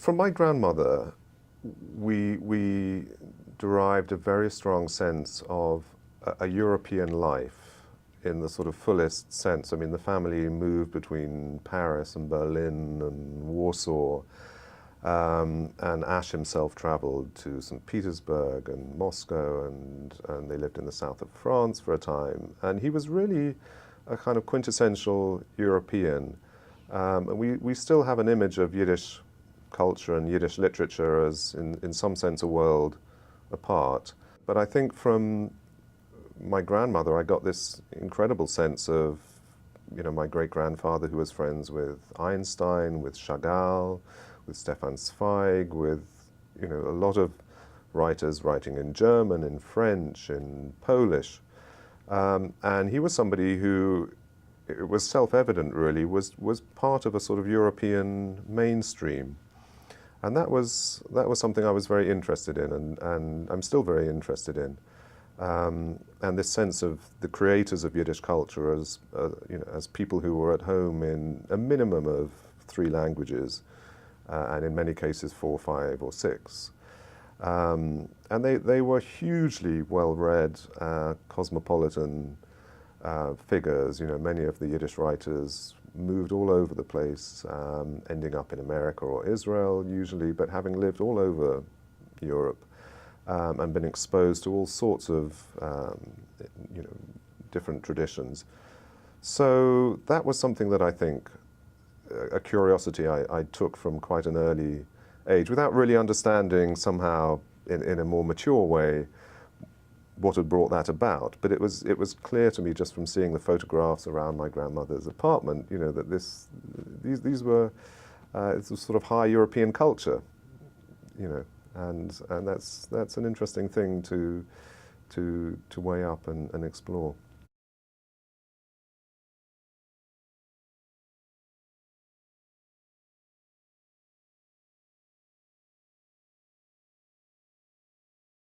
from my grandmother, we derived a very strong sense of a European life in the sort of fullest sense. I mean, the family moved between Paris and Berlin and Warsaw, and Asch himself traveled to St. Petersburg and Moscow, and they lived in the south of France for a time. And he was really a kind of quintessential European. And we still have an image of Yiddish culture and Yiddish literature as, in some sense, a world apart. But I think from my grandmother, I got this incredible sense of, my great-grandfather who was friends with Einstein, with Chagall, with Stefan Zweig, with, a lot of writers writing in German, in French, in Polish. And he was somebody who, it was self-evident really, was part of a sort of European mainstream. And that was something I was very interested in, and I'm still very interested in. And this sense of the creators of Yiddish culture as, as people who were at home in a minimum of 3 languages, and in many cases 4, 5, or 6. And they were hugely well-read, cosmopolitan figures. Many of the Yiddish writers moved all over the place, ending up in America or Israel usually, but having lived all over Europe and been exposed to all sorts of different traditions. So that was something that I think, a curiosity I took from quite an early age, without really understanding somehow in a more mature way what had brought that about. But it was clear to me just from seeing the photographs around my grandmother's apartment, that these were it's a sort of high European culture, and that's an interesting thing to weigh up and explore.